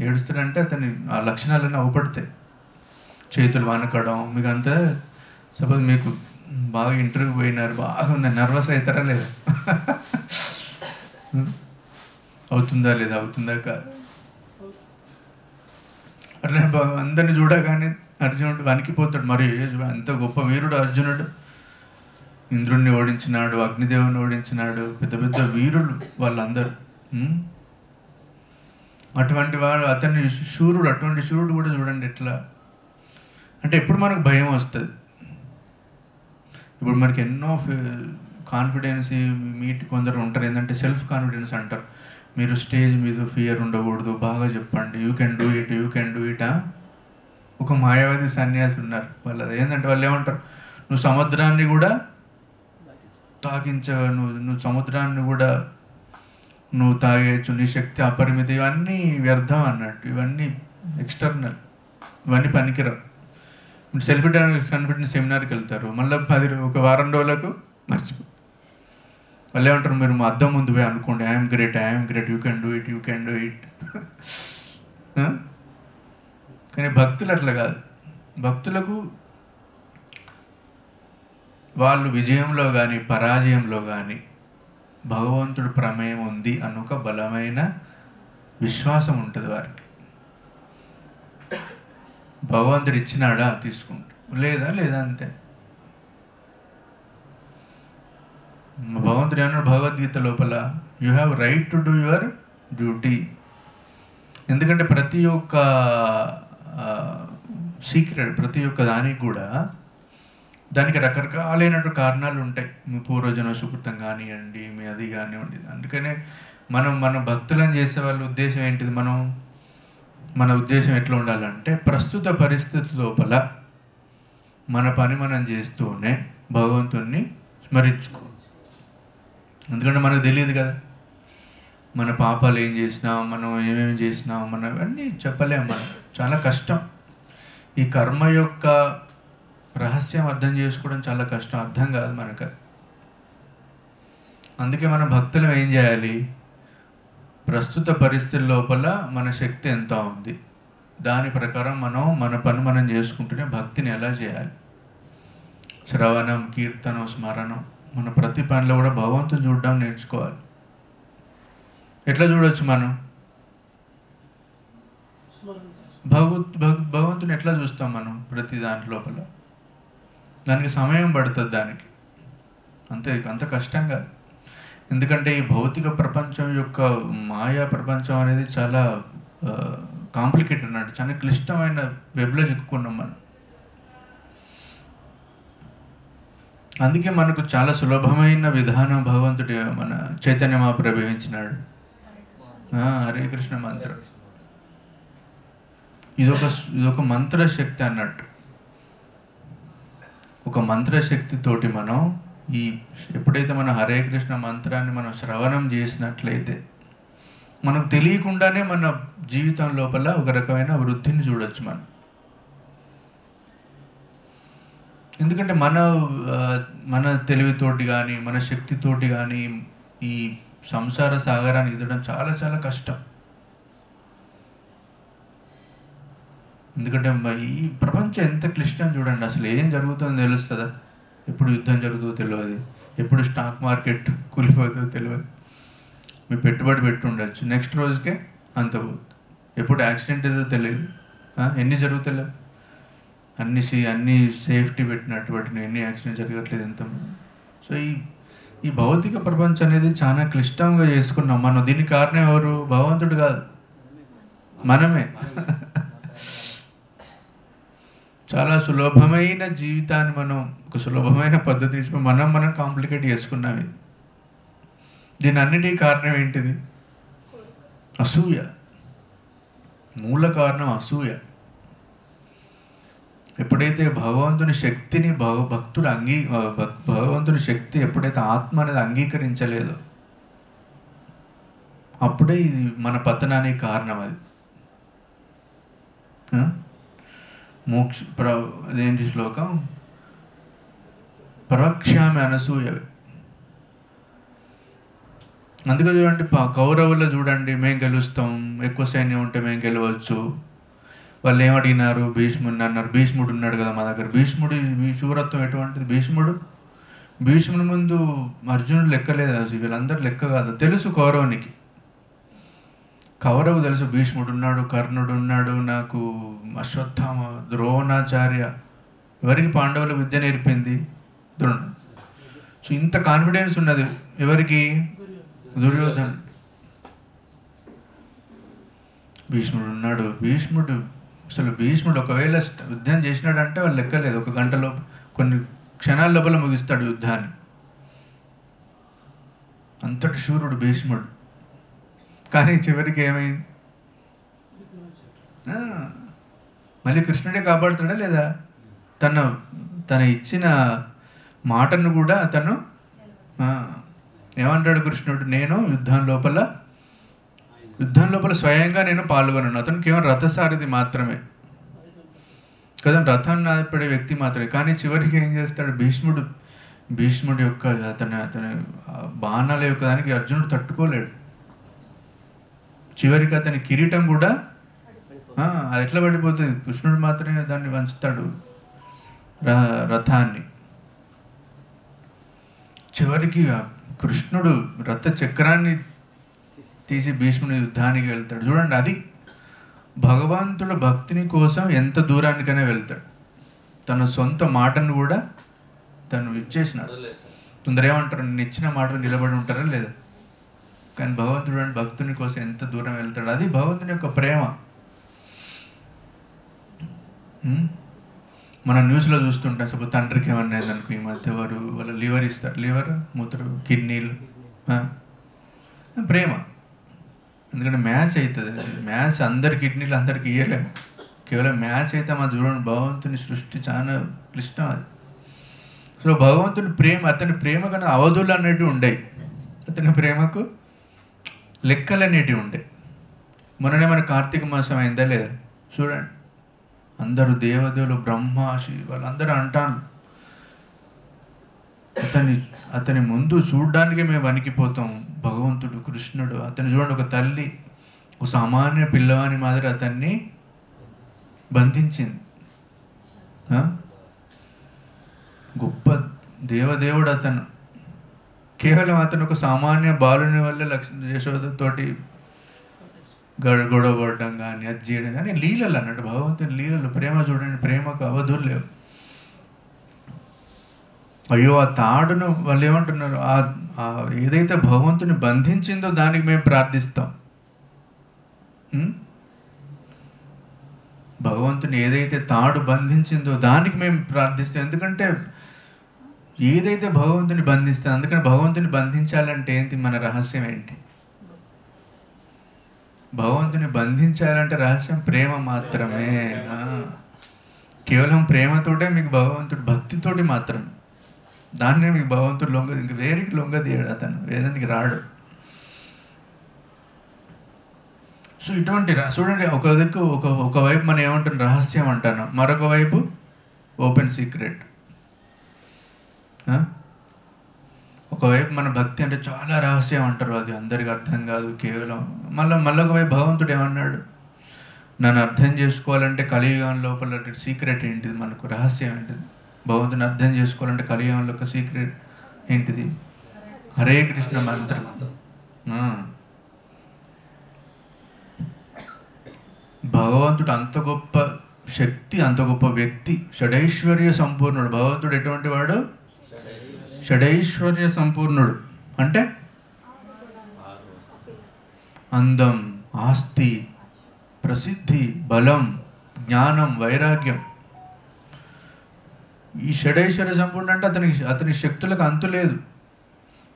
ఏడుస్తాడంటే అతని ఆ లక్షణాలన్నీ అవపడతాయి. చేతులు వనకడం, మీకు అంతా. సపోజ్ మీకు బాగా ఇంటర్వ్యూకి పోయినారు, బాగా ఉంది, నర్వస్ అవుతారా లేదా? అవుతుందా కాదు? అట్లా అందరిని చూడగానే అర్జునుడు వణికిపోతాడు. మరి ఎంత గొప్ప వీరుడు అర్జునుడు! ఇంద్రుడిని ఓడించినాడు, అగ్నిదేవుని ఓడించినాడు, పెద్ద పెద్ద వీరులు వాళ్ళందరూ. అటువంటి వాడు, అతన్ని శూరుడు, అటువంటి శూరుడు కూడా చూడండి ఎట్లా అంటే. ఎప్పుడు మనకు భయం వస్తుంది, ఇప్పుడు మనకి ఎన్నో కాన్ఫిడెన్స్ కొందరు ఉంటారు, ఏంటంటే సెల్ఫ్ కాన్ఫిడెన్స్ అంటారు. మీరు స్టేజ్ మీద ఫియర్ ఉండకూడదు, బాగా చెప్పండి, యూ కెన్ డూ ఇట్. ఒక మాయావాది సన్యాసి ఉన్నారు, వాళ్ళు ఏంటంటే వాళ్ళు ఏమంటారు, నువ్వు సముద్రాన్ని కూడా నువ్వు సముద్రాన్ని కూడా నువ్వు తాగేయచ్చు, నీ శక్తి అపరిమిత, ఇవన్నీ వ్యర్థం అన్నట్టు, ఇవన్నీ ఎక్స్టర్నల్, ఇవన్నీ పనికిరావు. సెల్ఫ్ కాన్ఫిడెన్స్ సెమినార్కి వెళ్తారు, మళ్ళీ ఒక వారం రోజులకు మర్చిపో. వాళ్ళు ఏమంటారు, మీరు మా అద్దం ముందు పోయి అనుకోండి, I'm great, you can do it. కానీ భక్తులు అట్లా కాదు. భక్తులకు వాళ్ళు విజయంలో కానీ పరాజయంలో కానీ భగవంతుడు ప్రమేయం ఉంది అన్న ఒక బలమైన విశ్వాసం ఉంటుంది వారికి. భగవంతుడు ఇచ్చినాడా తీసుకుంటా, లేదా అంతే. భగవంతుడు ఏమన్నాడు భగవద్గీత లోపల, you have right to do your duty. ఎందుకంటే ప్రతి ఒక్క సీక్రెట్, ప్రతి ఒక్క దానికి కూడా దానికి రకరకాలైనటువంటి కారణాలు ఉంటాయి. మీ పూర్వజన్మ సుకృతం కానివ్వండి, మీ అది కానివ్వండి. అందుకనే మన భక్తులను చేసే వాళ్ళ ఉద్దేశం ఏంటిది? మన ఉద్దేశం ఎట్లా ఉండాలంటే ప్రస్తుత పరిస్థితి లోపల మన పని మనం చేస్తూనే భగవంతుణ్ణి స్మరించుకో. ఎందుకంటే మనకు తెలియదు కదా మన పాపాలు ఏం చేసినాం, మనం ఏమేమి చేసినాం, మనం ఇవన్నీ చెప్పలేము. మనం చాలా కష్టం. ఈ కర్మ యొక్క రహస్యం అర్థం చేసుకోవడం చాలా కష్టం, అర్థం కాదు మనకు. అందుకే మన భక్తులు ఏం చేయాలి? ప్రస్తుత పరిస్థితుల లోపల మన శక్తి ఎంత ఉంది, దాని ప్రకారం మన పని మనం చేసుకుంటూనే భక్తిని ఎలా చేయాలి. శ్రవణం, కీర్తనం, స్మరణం, మన ప్రతి పనిలో కూడా భగవంతుని చూడడం నేర్చుకోవాలి. ఎట్లా చూడవచ్చు మనం? భగవంతుని ఎట్లా చూస్తాం మనం? ప్రతి దాంట్ లోపల దానికి సమయం పడుతుంది. దానికి అంత కష్టంగా. ఎందుకంటే ఈ భౌతిక ప్రపంచం యొక్క మాయా ప్రపంచం అనేది చాలా కాంప్లికేటెడ్ అన్నట్టు, చాలా క్లిష్టమైన వెబ్లో చిక్కుకున్నాం మనం. అందుకే మనకు చాలా సులభమైన విధానం భగవంతుడు మన చైతన్య మహాప్రభు ప్రవేశించినాడు. హరే కృష్ణ మంత్రం. ఇదొక మంత్రశక్తి అన్నట్టు. ఒక మంత్రశక్తితోటి మనం ఎప్పుడైతే మన హరే కృష్ణ మంత్రాన్ని మనం శ్రవణం చేసినట్లయితే మనకు తెలియకుండానే మన జీవితం లోపల ఒక రకమైన వృద్ధిని చూడొచ్చు మనం. ఎందుకంటే మన తెలివితోటి కానీ మన శక్తితోటి కానీ ఈ సంసార సాగరాన్ని ఈదడం చాలా చాలా కష్టం. ఎందుకంటే ఈ ప్రపంచం ఎంత క్లిష్టం చూడండి. అసలు ఏం జరుగుతుందో తెలుస్తుందా? ఎప్పుడు యుద్ధం జరుగుతుందో తెలియదు, ఎప్పుడు స్టాక్ మార్కెట్ కూలిపోతుందో తెలియదు. మీ పెట్టుబడి పెట్టి ఉండొచ్చు, నెక్స్ట్ రోజుకే అంత పోతుంది. ఎప్పుడు యాక్సిడెంట్ ఏదో తెలియదు, ఎన్ని జరుగుతలే, అన్ని సేఫ్టీ పెట్టినటువంటి ఎన్ని యాక్సిడెంట్ జరగట్లేదు ఎంత. సో ఈ భౌతిక ప్రపంచం అనేది చాలా క్లిష్టంగా చేసుకున్నాం మనం. దీనికి కారణం ఎవరు? భగవంతుడు కాదు, మనమే. చాలా సులభమైన జీవితాన్ని మనం ఒక సులభమైన పద్ధతి మనం కాంప్లికేట్ చేసుకున్నాం. దీని అన్నిటికీ కారణం ఏంటిది? అసూయ. మూల కారణం అసూయ. ఎప్పుడైతే భగవంతుని శక్తిని భక్తుడు భగవంతుని శక్తి ఎప్పుడైతే ఆత్మ అనేది అంగీకరించలేదో అప్పుడే ఇది మన పతనానికి కారణం. అది అదేంటి శ్లోకం? ప్రవక్ష్యామి అనసూయ. అందుకే చూడండి, కౌరవుల్లో చూడండి, మేము గెలుస్తాం, ఎక్కువ సైన్యం ఉంటే మేము గెలవచ్చు. వాళ్ళు ఏమడిగినారు? భీష్ముడిని అన్నారు. భీష్ముడు ఉన్నాడు కదా మా దగ్గర. భీష్ముడి శూరత్వం ఎటువంటిది? భీష్ముడి ముందు అర్జునుడు లెక్కలేదు. అసలు వీళ్ళందరూ లెక్క కాదు. తెలుసు కౌరవునికి, కౌరవు తెలుసు. భీష్ముడు ఉన్నాడు, కర్ణుడు ఉన్నాడు, నాకు అశ్వత్థామ, ద్రోణాచార్య, ఎవరికి పాండవులకు విద్య నేర్పింది? ద్రోణుడు. సో ఇంత కాన్ఫిడెన్స్ ఉన్నది ఎవరికి? దుర్యోధన్. భీష్ముడు ఉన్నాడు. భీష్ముడు ఒకవేళ యుద్ధం చేసినాడంటే వాళ్ళు లెక్కలేదు. ఒక గంటలో కొన్ని క్షణాల లోపల ముగిస్తాడు యుద్ధాన్ని. అంతటి శూరుడు భీష్ముడు. కానీ చివరికి ఏమైంది? మళ్ళీ కృష్ణుడే కాపాడుతాడా లేదా? తన ఇచ్చిన మాటను కూడా తను ఏమంటాడు కృష్ణుడు? నేను యుద్ధం లోపల స్వయంగా నేను పాల్గొన్నాను. అతనికి ఏమో రథసారథి మాత్రమే కదా, రథం నాపడే వ్యక్తి మాత్రమే. కానీ చివరికి ఏం చేస్తాడు? భీష్ముడి యొక్క అతని బాణాల యొక్క దానికి అర్జునుడు తట్టుకోలేడు. చివరికి అతని కిరీటం కూడా అది ఎట్లా పడిపోతుంది? కృష్ణుడు మాత్రమే దాన్ని వంచుతాడు, రథాన్ని. చివరికి కృష్ణుడు రథ చక్రాన్ని తీసి భీష్ముని యుద్ధానికి వెళ్తాడు. చూడండి, అది భగవంతుడు భక్తిని కోసం ఎంత దూరానికైనా వెళ్తాడు. తన సొంత మాటను కూడా తను ఇచ్చేసినాడు. కొందరు ఏమంటారు? నేను ఇచ్చిన మాటలు నిలబడి ఉంటారా లేదా? కానీ భగవంతుడు భక్తుని కోసం ఎంత దూరం వెళ్తాడు. అది భగవంతుని యొక్క ప్రేమ. మనం న్యూస్లో చూస్తుంటాం. సపోజ్ తండ్రికి ఏమన్నా అనుకో, ఈ మధ్య వాళ్ళ లివర్ ఇస్తారు, లివర్ మూత్రం కిడ్నీలు, ప్రేమ. ఎందుకంటే మ్యాచ్ అవుతుంది, మ్యాచ్ అందరి కిడ్నీలు అందరికి ఇయ్యలేము, కేవలం మ్యాచ్ అయితే మా చూడండి. భగవంతుని సృష్టి చాలా క్లిష్టం అది. సో భగవంతుని ప్రేమ, అతని ప్రేమ కన్నా అవధులు అనేటివి ఉండేవి, అతని ప్రేమకు లెక్కలు అనేటివి ఉండేవి. మొన్ననే మన కార్తీక మాసం అయిందా లేదా చూడండి, అందరూ దేవదేవులు బ్రహ్మాశి వాళ్ళందరూ అంటాను, అతని ముందు చూడ్డానికి మేము వణికిపోతాం. భగవంతుడు కృష్ణుడు అతన్ని చూడండి, ఒక తల్లి ఒక సామాన్య పిల్లవాని మాదిరి అతన్ని బంధించింది. గొప్ప దేవదేవుడు అతను. కేవలం అతను ఒక సామాన్య బాలుని వల్ల యశోదతోటి గొడవపడడం కానీ అది చేయడం కానీ లీలలు అన్నట్టు, భగవంతుని లీలలు. ప్రేమ చూడండి, ప్రేమకు అవధులు లేవు. అయ్యో ఆ తాడును వాళ్ళు ఏమంటున్నారు, ఏదైతే భగవంతుని బంధించిందో దానికి మేము ప్రార్థిస్తాం. భగవంతుని ఏదైతే తాడు బంధించిందో దానికి మేము ప్రార్థిస్తాం. ఎందుకంటే ఏదైతే భగవంతుని బంధిస్తే, అందుకని భగవంతుని బంధించాలంటే ఏంటి, మన రహస్యం ఏంటి? భగవంతుని బంధించాలంటే రహస్యం ప్రేమ మాత్రమే. కేవలం ప్రేమతోటే మీకు భగవంతుడు, భక్తితోటి మాత్రమే. దాన్నే మీకు భగవంతుడు ఇంక వేరికి లొంగదీయడు, అతను వేదానికి రాడు. సో ఇటువంటి చూడండి, ఒక దిక్కు ఒకవైపు మనం ఏమంటాం రహస్యం అంటాను, మరొక వైపు ఓపెన్ సీక్రెట్. ఒకవైపు మన భక్తి అంటే చాలా రహస్యం అంటారు, అది అందరికి అర్థం కాదు కేవలం. మళ్ళీ ఒకవైపు భగవంతుడు ఏమన్నాడు, నన్ను అర్థం చేసుకోవాలంటే కలియుగం లోపల సీక్రెట్ ఏంటిది, మనకు రహస్యం ఏంటిది? భగవంతుని అర్థం చేసుకోవాలంటే కలియుగంలో ఒక సీక్రెట్ ఏంటిది? హరే కృష్ణ మంత్రం. భగవంతుడు అంత గొప్ప శక్తి, అంత గొప్ప వ్యక్తి, షడైశ్వర్య సంపూర్ణుడు. భగవంతుడు ఎటువంటి వాడు? షడైశ్వర్య సంపూర్ణుడు. అంటే అందం, ఆస్తి, ప్రసిద్ధి, బలం, జ్ఞానం, వైరాగ్యం. ఈ షడైశ్వర్య సంపూర్ణ అంటే అతని శక్తులకు అంతు లేదు.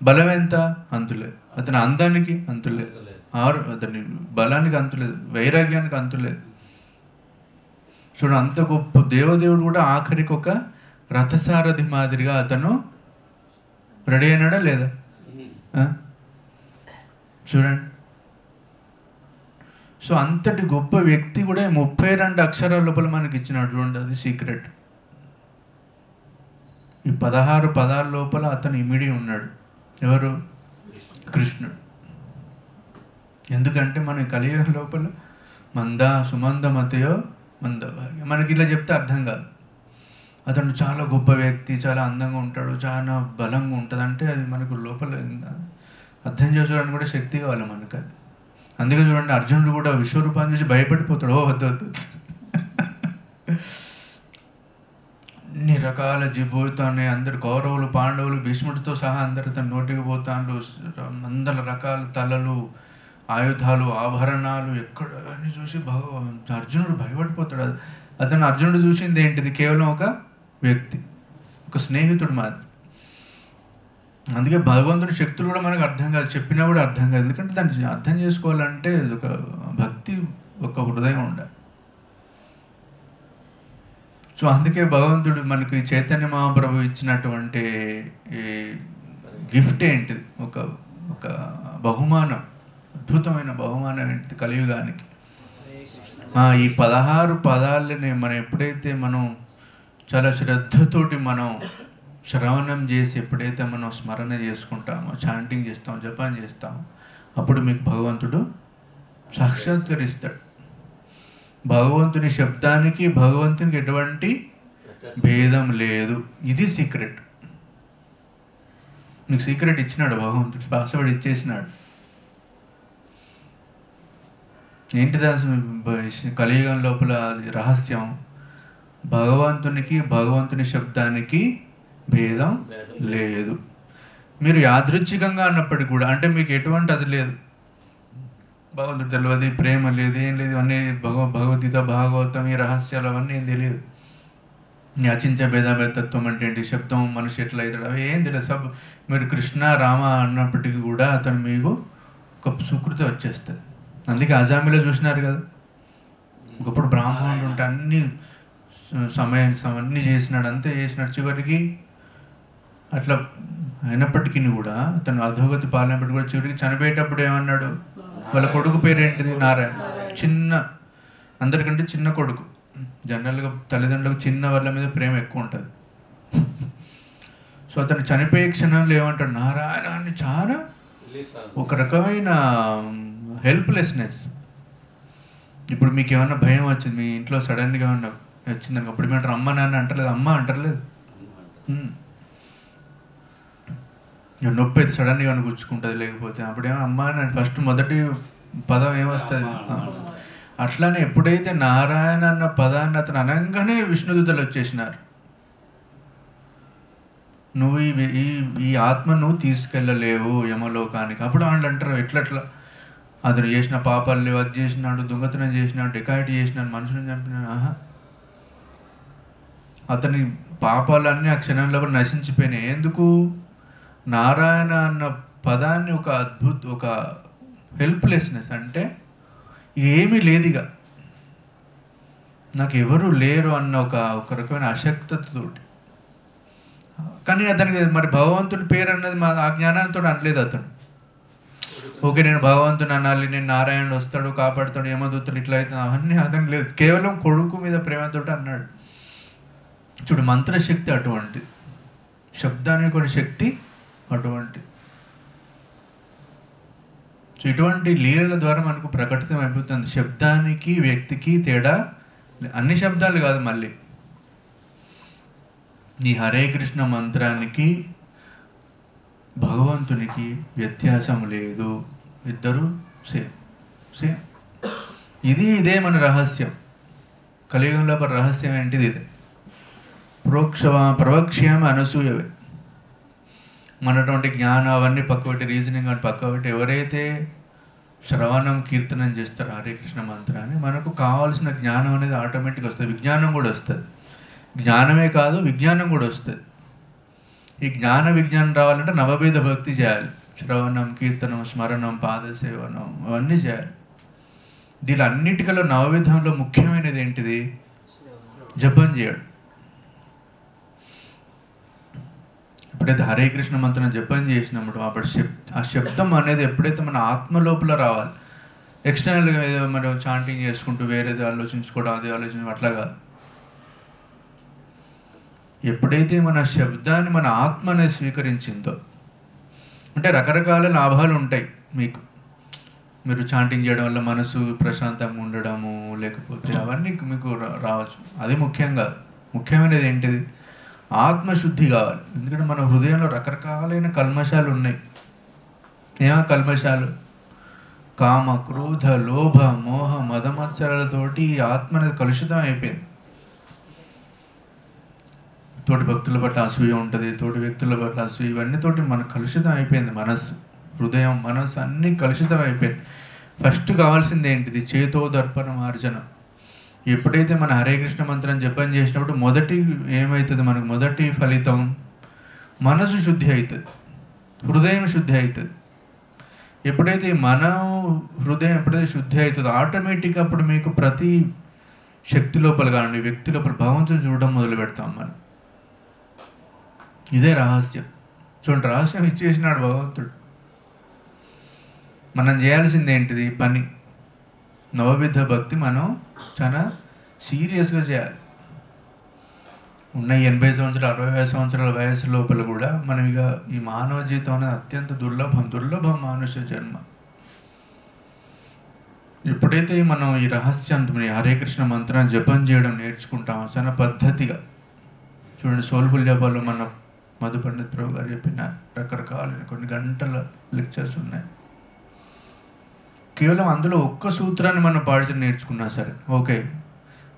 బలం ఎంత? అంతులేదు. అతని అందానికి అంతులేదు, అతని బలానికి అంతులేదు, వైరాగ్యానికి అంతులేదు. చూడండి, అంత గొప్ప దేవదేవుడు కూడా ఆఖరికి ఒక రథసారథి మాదిరిగా అతను రెడీ అయినాడా లేదా? చూడండి. సో అంతటి గొప్ప వ్యక్తి కూడా 32 అక్షరాల లోపల మనకి ఇచ్చినాడు. చూడండి, అది సీక్రెట్. ఈ 16 పదాల లోపల అతను ఇమిడి ఉన్నాడు. ఎవరు? కృష్ణుడు. ఎందుకంటే మన కలియుగం లోపల సుమందమతయో మందభాగ్య, మనకి ఇలా చెప్తే అర్థం కాదు. అతను చాలా గొప్ప వ్యక్తి, చాలా అందంగా ఉంటాడు, చాలా బలంగా ఉంటుంది అంటే అది మనకు లోపల అర్థం చేసుకోవడానికి కూడా శక్తి కావాలి మనకు. అది అందుకే చూడండి, అర్జునుడు కూడా విశ్వరూపాన్ని చూసి భయపడిపోతాడు. ఓ వద్దు అన్ని రకాల జిబోతానే, అందరు కౌరవులు, పాండవులు, భీష్ముడితో సహా అందరు తన నోటికి పోతాండ్రు. 100 రకాల తలలు, ఆయుధాలు, ఆభరణాలు ఎక్కడ అని చూసి అర్జునుడు భయపడిపోతాడు. అర్జునుడు చూసింది ఏంటిది? కేవలం ఒక వ్యక్తి, ఒక స్నేహితుడు మాదిరి. అందుకే భగవంతుని శక్తులు కూడా మనకు అర్థం కాదు, చెప్పినా కూడా అర్థం కాదు. ఎందుకంటే దాన్ని అర్థం చేసుకోవాలంటే ఒక భక్తి, ఒక హృదయం ఉండాలి. సో అందుకే భగవంతుడు మనకి చైతన్య మహాప్రభు ఇచ్చినటువంటి గిఫ్ట్ ఏంటిది? ఒక బహుమానం, అద్భుతమైన బహుమానం ఏంటిది కలియుగానికి? ఈ 16 పదాలని మనం ఎప్పుడైతే మనం చాలా శ్రద్ధతోటి మనం శ్రవణం చేసి ఎప్పుడైతే మనం స్మరణ చేసుకుంటామో, చాంటింగ్ చేస్తామో, జపం చేస్తామో, అప్పుడు మీకు భగవంతుడు సాక్షాత్కరిస్తాడు. భగవంతుని శబ్దానికి భగవంతునికి ఎటువంటి భేదం లేదు. ఇది సీక్రెట్. మీకు సీక్రెట్ ఇచ్చినాడు భగవంతుడు, పాస్వర్డ్ ఇచ్చేసినాడు. ఏంటిది కలియుగం లోపల రహస్యం? భగవంతుని శబ్దానికి భేదం లేదు. మీరు యాదృచ్ఛికంగా అన్నప్పటికీ కూడా, అంటే మీకు ఎటువంటి అది లేదు, భగవంతుడు తెలియదు, ప్రేమ లేదు, ఏం లేదు, ఇవన్నీ భగవద్గీత, భాగవతం, ఈ రహస్యాలు అవన్నీ ఏం తెలియదు. యాచించే భేదాభేదత్వం అంటే ఏంటి, శబ్దం మనిషి ఎట్లా అవుతాడు అవి ఏం తెలియదు. సబ్ మీరు కృష్ణ రామ అన్నప్పటికీ కూడా అతను మీకు ఒక సుకృతి వచ్చేస్తుంది. అందుకే అజామిలో చూసినారు కదా, ఒకప్పుడు బ్రాహ్మణుడు ఉంటే అన్ని అన్నీ చేసినాడు, అంతే చేసినాడు. చివరికి అట్లా అయినప్పటికీ కూడా తను అధోగతి పాలనప్పటికీ కూడా చివరికి చనిపోయేటప్పుడు ఏమన్నాడు, వాళ్ళ కొడుకు పేరు ఏంటిది, నారాయణ. చిన్న అందరికంటే చిన్న కొడుకు. జనరల్గా తల్లిదండ్రులకు చిన్న వాళ్ళ మీద ప్రేమ ఎక్కువ ఉంటుంది. సో అతను చనిపోయే క్షణంలో ఏమంటాడు, నారాయణ అని చాలా ఒక రకమైన హెల్ప్లెస్నెస్. ఇప్పుడు మీకు ఏమన్నా భయం వచ్చింది, మీ ఇంట్లో సడన్గా ఏమన్నా వచ్చిందని అప్పుడు ఏమంటారు, అమ్మ నాన్న అంటలేదు, అమ్మ అంటలేదు. నొప్పి అయితే సడన్గా అని గుచ్చుకుంటుంది, లేకపోతే అప్పుడేమో అమ్మ అని ఫస్ట్ మొదటి పదం ఏమొస్తుంది. అట్లానే ఎప్పుడైతే నారాయణ అన్న పదాన్ని అతను అనగానే విష్ణుదూతలు వచ్చేసినారు. నువ్వు ఈ ఆత్మ నువ్వు తీసుకెళ్ళలేవు యమలోకానికి. అప్పుడు వాళ్ళు అంటారు, ఎట్లట్లా అతను చేసిన పాపాలు లేవు, అది చేసినాడు, దొంగతనం చేసినాడు, డెకాయిటీ చేసినాడు, మనుషులను చంపినాడు. అతని పాపాలన్నీ ఆ క్షణంలో నశించిపోయినాయి. ఎందుకు? నారాయణ అన్న పదాన్ని ఒక హెల్ప్లెస్నెస్, అంటే ఏమీ లేదుగా, నాకు ఎవరు లేరు అన్న ఒక రకమైన అశక్తతోటి. కానీ అతనికి మరి భగవంతుని పేరు అన్నది ఆ జ్ఞానంతో అనలేదు అతను. ఓకే నేను భగవంతుని అనాలి, నేను నారాయణుడు వస్తాడు కాపాడుతాడు, యమదూతలు ఇట్లా అవుతుంది, అవన్నీ అతనికి లేదు. కేవలం కొడుకు మీద ప్రేమతో అన్నాడు. చూడు, మంత్రశక్తి అటువంటి, శబ్దానికి కొన్ని శక్తి అటువంటి. సో ఇటువంటి లీలల ద్వారా మనకు ప్రకటితం అయిపోతుంది. శబ్దానికి వ్యక్తికి తేడా, అన్ని శబ్దాలు కాదు, మళ్ళీ ఈ హరే కృష్ణ మంత్రానికి భగవంతునికి వ్యత్యాసం లేదు, ఇద్దరు సేమ్ సేమ్. ఇదే మన రహస్యం. కలియుగంలో రహస్యం ఏంటిది ఇదే. ప్రవక్ష్యం అనసూయవే. మనటువంటి జ్ఞానం అవన్నీ పక్కబెట్టి, రీజనింగ్ అని పక్కబెట్టి, ఎవరైతే శ్రవణం కీర్తనం చేస్తారో హరే కృష్ణ మంత్రాన్ని, మనకు కావాల్సిన జ్ఞానం అనేది ఆటోమేటిక్గా వస్తుంది. విజ్ఞానం కూడా వస్తుంది. జ్ఞానమే కాదు, విజ్ఞానం కూడా వస్తుంది. ఈ విజ్ఞానం రావాలంటే నవభేద భక్తి చేయాలి. శ్రవణం, కీర్తనం, స్మరణం, పాదసేవనం అవన్నీ చేయాలి. దీని అన్నిటికల్లో నవవిధంలో ముఖ్యమైనది ఏంటిది? జపం చేయడం. ఎప్పుడైతే హరే కృష్ణ మంత్రం జపం చేసినప్పుడు అప్పుడు ఆ శబ్దం అనేది ఎప్పుడైతే మన ఆత్మ లోపల రావాలి, ఎక్స్టర్నల్గా ఏదో మనం చాంటింగ్ చేసుకుంటూ వేరేది ఆలోచించుకోవడం, అది ఆలోచించడం అట్లా కాదు. ఎప్పుడైతే మన శబ్దాన్ని మన ఆత్మ అనేది స్వీకరించిందో, అంటే రకరకాల లాభాలు ఉంటాయి మీకు. మీరు చాంటింగ్ చేయడం వల్ల మనసు ప్రశాంతంగా ఉండడము, లేకపోతే అవన్నీ మీకు రావచ్చు. అది ముఖ్యం కాదు. ముఖ్యమైనది ఏంటిది? ఆత్మశుద్ధి కావాలి. ఎందుకంటే మన హృదయంలో రకరకాలైన కల్మషాలు ఉన్నాయి. ఏమో కల్మషాలు? కామ, క్రోధ, లోభ, మోహ, మదమత్సరాలతోటి ఆత్మ అనేది కలుషితం అయిపోయింది. తోటి భక్తుల పట్ల అసూయ ఉంటుంది, తోటి వ్యక్తుల పట్ల అసూయ, ఇవన్నీతోటి మనకు కలుషితం అయిపోయింది. మనస్సు, హృదయం, మనస్సు అన్నీ కలుషితం అయిపోయింది. ఫస్ట్ కావాల్సింది ఏంటిది? చేతో దర్పణ మార్జనం. ఎప్పుడైతే మన హరే కృష్ణ మంత్రం జపం చేసినప్పుడు మొదటి ఏమవుతుంది? మనకు మొదటి ఫలితం మనసు శుద్ధి అవుతుంది, హృదయం శుద్ధి అవుతుంది. ఎప్పుడైతే హృదయం ఎప్పుడైతే శుద్ధి అవుతుందో ఆటోమేటిక్గా అప్పుడు మీకు ప్రతి శక్తి లోపల కానీ వ్యక్తి లోపల భగవంతుని చూడడం మొదలు పెడతాం మనం. ఇదే రహస్యం. చూడండి, రహస్యం ఇచ్చేసినాడు భగవంతుడు. మనం చేయాల్సింది ఏంటిది? పని. నవవిధ భక్తి మనం చాలా సీరియస్గా చేయాలి. ఉన్న 80 సంవత్సరాలు 65 సంవత్సరాల వయసు లోపల కూడా మనం ఇక ఈ మానవ జీవితం అనేది అత్యంత దుర్లభం మానుష జన్మ. ఎప్పుడైతే మనం ఈ రహస్యాన్ని హరే కృష్ణ మంత్రాన్ని జపం చేయడం నేర్చుకుంటామో చాలా పద్ధతిగా, చూడండి సోల్ఫుల్ జపాల్లో మన మధు పండిత్ ప్రభు గారు చెప్పిన రకరకాలైన కొన్ని గంటల లెక్చర్స్ ఉన్నాయి. కేవలం అందులో ఒక్క సూత్రాన్ని మనం పాడితే నేర్చుకున్నా సరే ఓకే,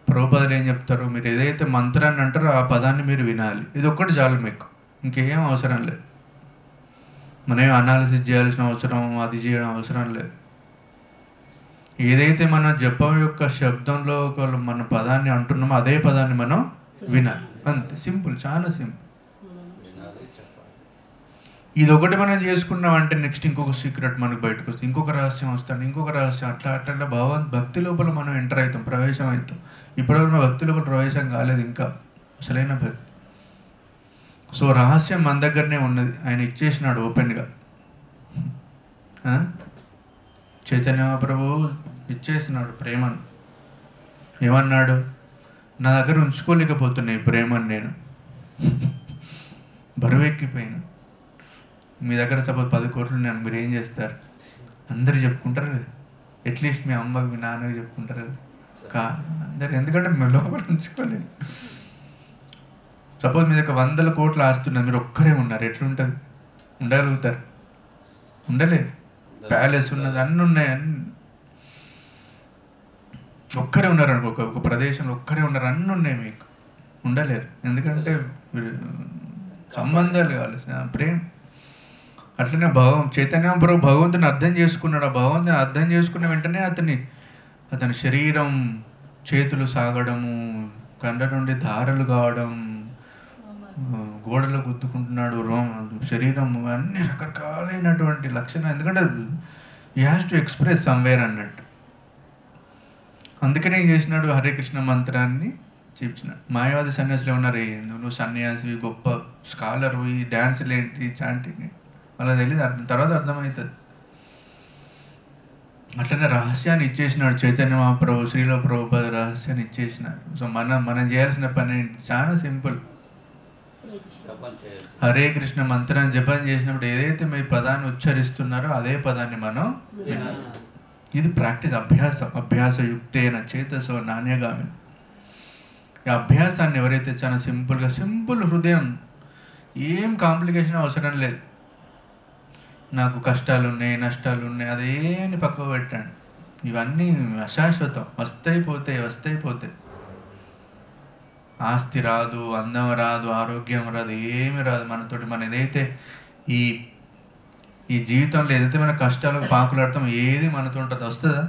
ప్రభుపాదులు ఏం చెప్తారు, మీరు ఏదైతే మంత్రాన్ని అంటారో ఆ పదాన్ని మీరు వినాలి. ఇది ఒక్కటి చాలు మీకు, ఇంకేం అవసరం లేదు. మనం అనాలిసిస్ చేయాల్సిన అవసరం, అది చేయడం అవసరం లేదు. ఏదైతే మన జపం యొక్క శబ్దంలో మన పదాన్ని అంటున్నామో అదే పదాన్ని మనం వినాలి, అంతే, సింపుల్, చాలా సింపుల్. ఇది ఒకటి మనం చేసుకున్నాం అంటే నెక్స్ట్ ఇంకొక సీక్రెట్ మనకు బయటకు వస్తుంది, ఇంకొక రహస్యం వస్తుంది, ఇంకొక రహస్యం, అట్లా అట్లా అట్లా భక్తి లోపల మనం ఎంటర్ అవుతాం, ప్రవేశం అవుతాం. ఇప్పటివరకు మన భక్తి లోపల ప్రవేశం కాలేదు ఇంకా, అసలైన భక్తి. సో రహస్యం మన దగ్గరనే ఉన్నది, ఆయన ఇచ్చేసినాడు ఓపెన్గా. చైతన్య మహాప్రభు ఇచ్చేసినాడు ప్రేమను. ఏమన్నాడు? నా దగ్గర ఉంచుకోలేకపోతున్నాయి ప్రేమను, నేను బరువెక్కిపోయినా. మీ దగ్గర సపోజ్ 10 కోట్లు నేను, మీరు ఏం చేస్తారు? అందరు చెప్పుకుంటారు కదా, అట్లీస్ట్ మీ అమ్మకి మీ నాన్నకి చెప్పుకుంటారు కదా అందరు, ఎందుకంటే మేము లోపల ఉంచుకోలేదు. సపోజ్ మీ దగ్గర 100 కోట్లు ఆస్తున్నారు, మీరు ఒక్కరే ఉన్నారు, ఎట్లుంటుంది? ఉండగలుగుతారు? ఉండలేదు. ప్యాలెస్ ఉన్నది, అన్నీ ఉన్నాయి, ఒక్కరే ఉన్నారు అనుకో, ఒక ప్రదేశంలో ఒక్కరే ఉన్నారు, అన్నీ ఉన్నాయి, మీకు ఉండలేరు. ఎందుకంటే సంబంధాలు కావాలి, ప్రేమ. అట్లనే చైతన్య ప్రభు భగవంతుని అర్థం చేసుకున్నాడు. ఆ భగవంతుని అర్థం చేసుకున్న వెంటనే అతని శరీరం, చేతులు సాగడము, కండ నుండి ధారలు కావడం, గోడలు గుద్దుకుంటున్నాడు, శరీరం, అన్ని రకరకాలైనటువంటి లక్షణం. ఎందుకంటే you has to express somewhere అన్నట్టు. అందుకనే ఏం చేసినాడు? హరే కృష్ణ మంత్రాన్ని చూపించినాడు. మాయావాది సన్యాసులు ఏమన్నారు? నువ్వు సన్యాసి, గొప్ప స్కాలర్, ఈ డ్యాన్సులు ఏంటి, చాంటింగ్, అలా తెలియదు, తర్వాత అర్థమవుతుంది. అట్లనే రహస్యాన్ని ఇచ్చేసినాడు చైతన్య మహాప్రభు, శ్రీల ప్రభుపాద రహస్యాన్ని ఇచ్చేసినాడు. సో మనం చేయాల్సిన పని ఏంటి? చాలా సింపుల్. హరే కృష్ణ మంత్రాన్ని జపం చేసినప్పుడు ఏదైతే మీ పదాన్ని ఉచ్చరిస్తున్నారో అదే పదాన్ని మనం వినాలి. ఇది ప్రాక్టీస్, అభ్యాసయుక్తేన చేతసో నాణ్యగామి. ఈ అభ్యాసాన్ని ఎవరైతే చాలా సింపుల్గా, సింపుల్ హృదయం, ఏం కాంప్లికేషన్ అవసరం లేదు. నాకు కష్టాలు ఉన్నాయి, నష్టాలు ఉన్నాయి, అదేని పక్కకు పెట్టండి. ఇవన్నీ అశాశ్వతం, వస్తాయి పోతాయి. ఆస్తి రాదు, అందం రాదు, ఆరోగ్యం రాదు, ఏమి రాదు మనతోటి. మన ఏదైతే ఈ జీవితంలో ఏదైతే మన కష్టాలకు పాకులాడతాం, ఏది మనతో ఉంటుంది? వస్తుందా?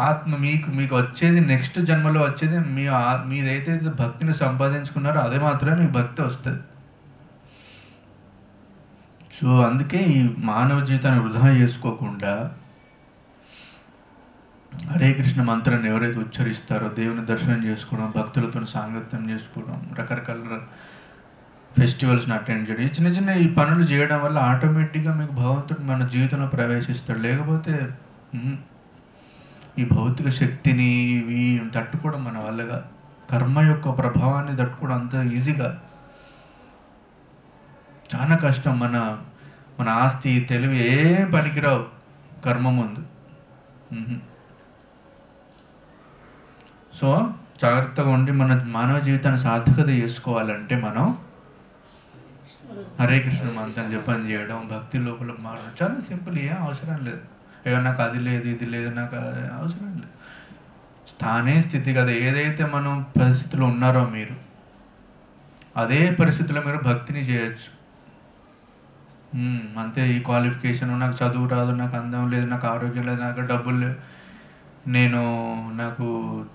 ఆత్మ మీకు వచ్చేది, నెక్స్ట్ జన్మలో వచ్చేది మీదైతే భక్తిని సంపాదించుకున్నారో అదే మాత్రమే మీకు భక్తి వస్తుంది. సో అందుకే ఈ మానవ జీవితాన్ని వృధా చేసుకోకుండా హరే కృష్ణ మంత్రాన్ని ఎవరైతే ఉచ్చరిస్తారో, దేవుని దర్శనం చేసుకోవడం, భక్తులతో సాంగత్యం చేసుకోవడం, రకరకాల ఫెస్టివల్స్ని అటెండ్ చేయడం, చిన్న చిన్న ఈ పనులు చేయడం వల్ల ఆటోమేటిక్గా మీకు భగవంతుడు మన జీవితంలో ప్రవేశిస్తాడు. లేకపోతే ఈ భౌతిక శక్తిని ఇవి తట్టుకోవడం మన వల్లగా, కర్మ యొక్క ప్రభావాన్ని తట్టుకోవడం అంత ఈజీగా, చాలా కష్టం. మన ఆస్తి, తెలివి ఏం పనికిరావు కర్మ ముందు. సో జాగ్రత్తగా ఉండి మన మానవ జీవితాన్ని సార్థకత చేసుకోవాలంటే మనం హరే కృష్ణ మంత్రం జపం చేయడం, భక్తి లోపల మారడం చాలా సింపుల్. ఏం అవసరం లేదు, నాకు అది లేదు, ఇది లేదు, నాకు అవసరం లేదు. స్థానే స్థితి కదా, ఏదైతే మనం పరిస్థితుల్లో ఉన్నారో మీరు అదే పరిస్థితుల్లో మీరు భక్తిని చేయొచ్చు. అంతే. ఈ క్వాలిఫికేషన్, నాకు చదువు రాదు, నాకు అందం లేదు, నాకు ఆరోగ్యం లేదు, నాకు డబ్బులు లేవు, నాకు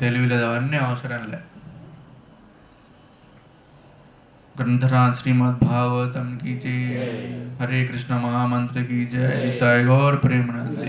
తెలివి లేదు, అవన్నీ అవసరం లే. గ్రంథరాజ్ శ్రీమద్ భాగవతం की जय, हरे कृष्ण महामंत्र की जय, गौर प्रेमानंद।